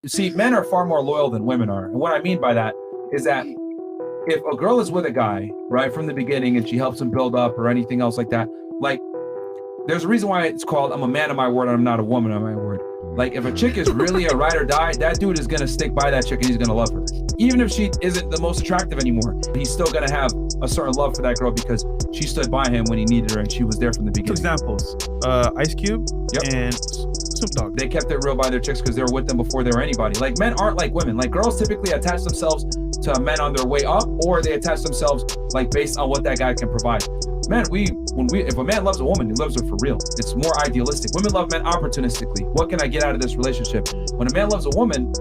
See, men are far more loyal than women are. And what I mean by that is that if a girl is with a guy, right, from the beginning and she helps him build up or anything else like that, like, there's a reason why it's called I'm a man of my word and I'm not a woman of my word. Like, if a chick is really a ride or die, that dude is gonna stick by that chick and he's gonna love her. Even if she isn't the most attractive anymore, he's still gonna have a certain love for that girl because she stood by him when he needed her and she was there from the beginning. Two examples, Ice Cube and Snoop Dogg. They kept it real by their chicks because they were with them before they were anybody. Like, men aren't like women. Like, girls typically attach themselves to men on their way up, or they attach themselves like based on what that guy can provide. Men, if a man loves a woman, he loves her for real. It's more idealistic. Women love men opportunistically. What can I get out of this relationship? When a man loves a woman,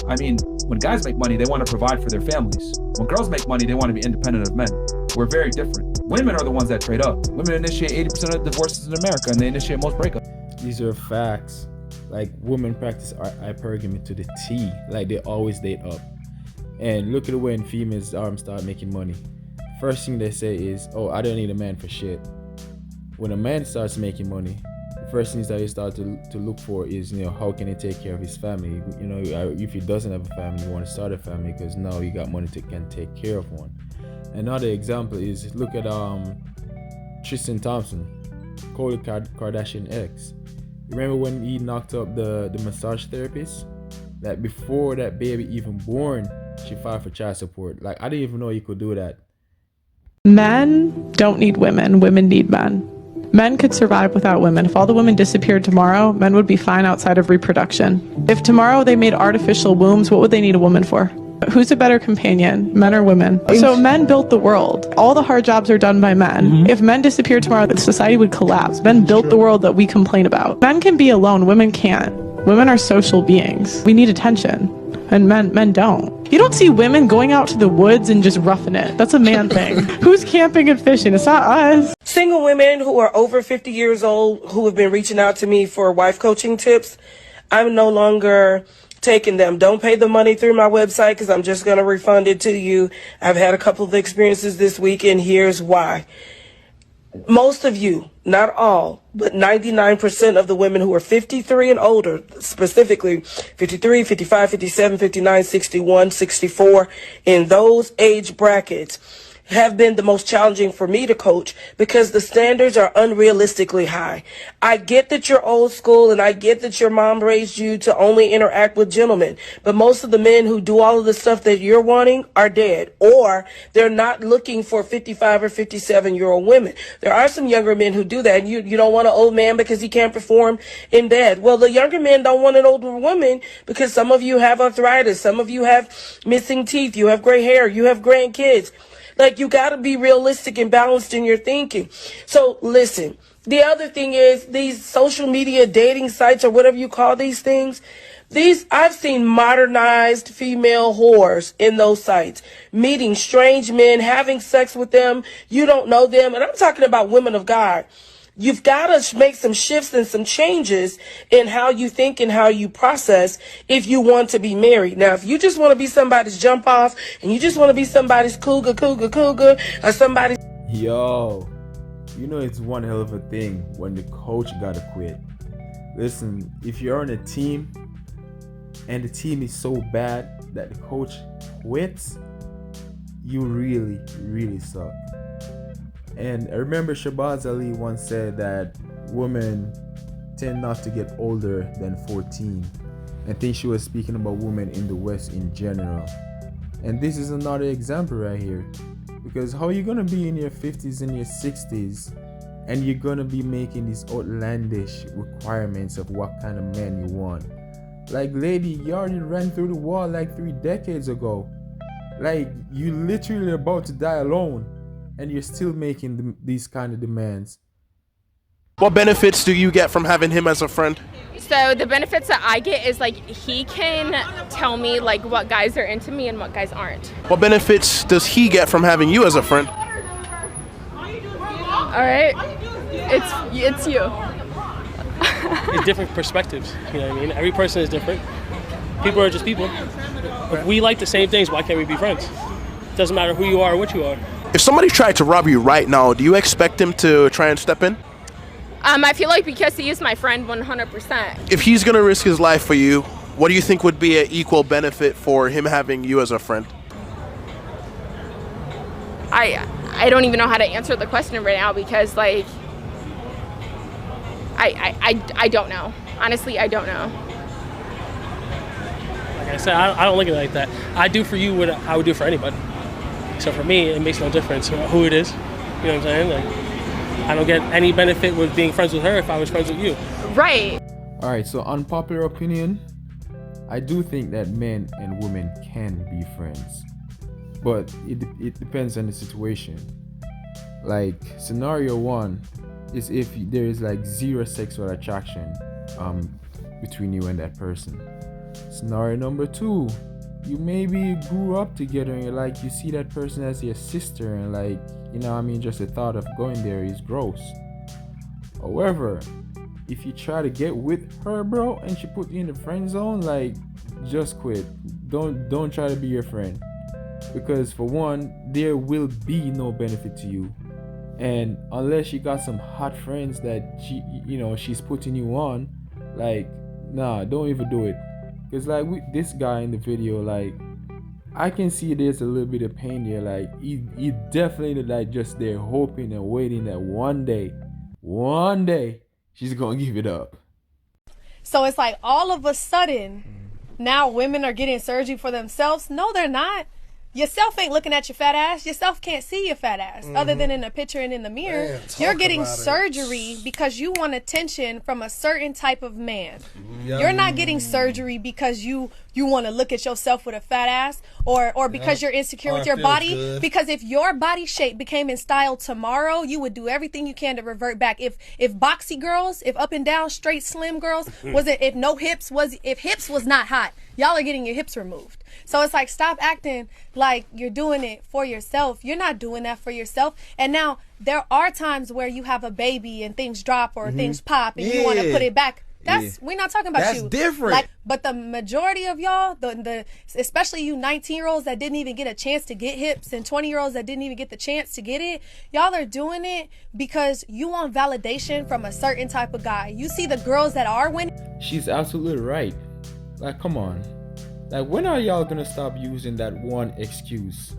I mean, when guys make money, they want to provide for their families. When girls make money, they want to be independent of men. We're very different. Women are the ones that trade up. Women initiate 80% of divorces in America, and they initiate most breakups. These are facts. Like, women practice hypergamy to the T. Like, they always date up. And look at when females start making money. First thing they say is, oh, I don't need a man for shit. When a man starts making money, the first things that you start to look for is, how can he take care of his family? If he doesn't have a family, you want to start a family because now you got money can take care of one. Another example is, look at Tristan Thompson, Khloe Kardashian ex. Remember when he knocked up the massage therapist? That before that baby even born, she filed for child support. Like, I didn't even know you could do that. Men don't need women. Women need men. Men could survive without women. If all the women disappeared tomorrow, men would be fine outside of reproduction. If tomorrow they made artificial wombs, what would they need a woman for? Who's a better companion, men or women? So men built the world. All the hard jobs are done by men. If men disappeared tomorrow, the society would collapse. Men built the world that we complain about. Men can be alone. Women can't. Women are social beings. We need attention. And men don't. You don't see women going out to the woods and just roughing it. That's a man thing. Who's camping and fishing? It's not us. Single women who are over 50 years old who have been reaching out to me for wife coaching tips, I'm no longer taking them. Don't pay the money through my website because I'm just going to refund it to you. I've had a couple of experiences this week, and here's why. Most of you, not all, but 99% of the women who are 53 and older, specifically 53, 55, 57, 59, 61, 64, in those age brackets, have been the most challenging for me to coach because the standards are unrealistically high. I get that you're old school and I get that your mom raised you to only interact with gentlemen, but most of the men who do all of the stuff that you're wanting are dead, or they're not looking for 55 or 57-year-old women. There are some younger men who do that, and you don't want an old man because he can't perform in bed. Well, the younger men don't want an older woman because some of you have arthritis, some of you have missing teeth, you have gray hair, you have grandkids. Like, you got to be realistic and balanced in your thinking. So listen, the other thing is these social media dating sites or whatever you call these things, I've seen modernized female whores in those sites, meeting strange men, having sex with them. You don't know them. And I'm talking about women of God. You've got to make some shifts and some changes in how you think and how you process if you want to be married. Now, if you just want to be somebody's jump off and you just want to be somebody's cougar, or somebody's... Yo, it's one hell of a thing when the coach gotta quit. Listen, if you're on a team and the team is so bad that the coach quits, you really, really suck. And I remember Shabazz Ali once said that women tend not to get older than 14. I think she was speaking about women in the West in general. And this is another example right here. Because how are you going to be in your 50s and your 60s and you're going to be making these outlandish requirements of what kind of man you want? Like, lady, you already ran through the wall like 3 decades ago. Like, you literally about to die alone. And you're still making these kind of demands. What benefits do you get from having him as a friend? So the benefits that I get is, like, he can tell me, like, what guys are into me and what guys aren't. What benefits does he get from having you as a friend? All right, it's you. It's different perspectives, you know what I mean? Every person is different. People are just people. If we like the same things, why can't we be friends? It doesn't matter who you are or what you are. If somebody tried to rob you right now, do you expect him to try and step in? I feel like because he is my friend 100%. If he's going to risk his life for you, what do you think would be an equal benefit for him having you as a friend? I don't even know how to answer the question right now because like I don't know. Honestly, I don't know. Like I said, I don't look at it like that. I do for you what I would do for anybody. So for me, it makes no difference who it is. You know what I'm saying? Like, I don't get any benefit with being friends with her if I was friends with you. Right. All right, so unpopular opinion, I do think that men and women can be friends, but it depends on the situation. Like scenario one is if there is like zero sexual attraction between you and that person. Scenario number two, you maybe grew up together and you see that person as your sister and like, you know what I mean, just the thought of going there is gross. However, if you try to get with her, bro, and she put you in the friend zone, like, just quit. Don't try to be your friend, because for one, there will be no benefit to you, and unless you got some hot friends that she's putting you on, like, nah, don't even do it. Because like with this guy in the video, like, I can see there's a little bit of pain there. Like he definitely like just there hoping and waiting that one day she's gonna give it up. So it's like all of a sudden now women are getting surgery for themselves. No, they're not. Yourself ain't looking at your fat ass. Yourself can't see your fat ass other than in a picture and in the mirror. Man, you're getting surgery because you want attention from a certain type of man. You're not getting surgery because you want to look at yourself with a fat ass or because you're insecure with your body. Good. Because if your body shape became in style tomorrow, you would do everything you can to revert back. If boxy girls, if up and down straight slim girls if hips was not hot, y'all are getting your hips removed. So it's like, stop acting like you're doing it for yourself. You're not doing that for yourself. And now there are times where you have a baby and things drop or things pop and you want to put it back. We're not talking about you. That's different. But the majority of y'all, especially you 19-year-olds that didn't even get a chance to get hips and 20-year-olds that didn't even get the chance to get it, y'all are doing it because you want validation from a certain type of guy. You see the girls that are winning. She's absolutely right. Like, come on. Like, when are y'all gonna stop using that one excuse?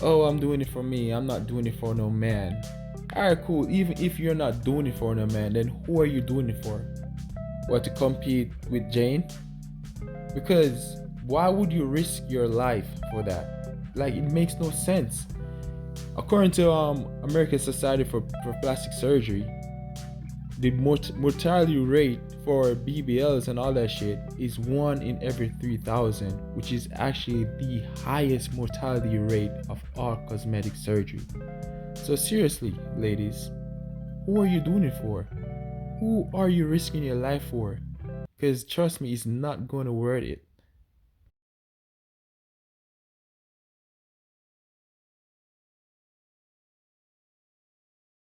Oh, I'm doing it for me. I'm not doing it for no man. Alright, cool. Even if you're not doing it for no man, then who are you doing it for? What, to compete with Jane? Because why would you risk your life for that? Like, it makes no sense. According to American Society for Plastic Surgery, the mortality rate for BBLs and all that shit is 1 in every 3,000, which is actually the highest mortality rate of all cosmetic surgery. So seriously, ladies, who are you doing it for? Who are you risking your life for? Because trust me, it's not going to worth it.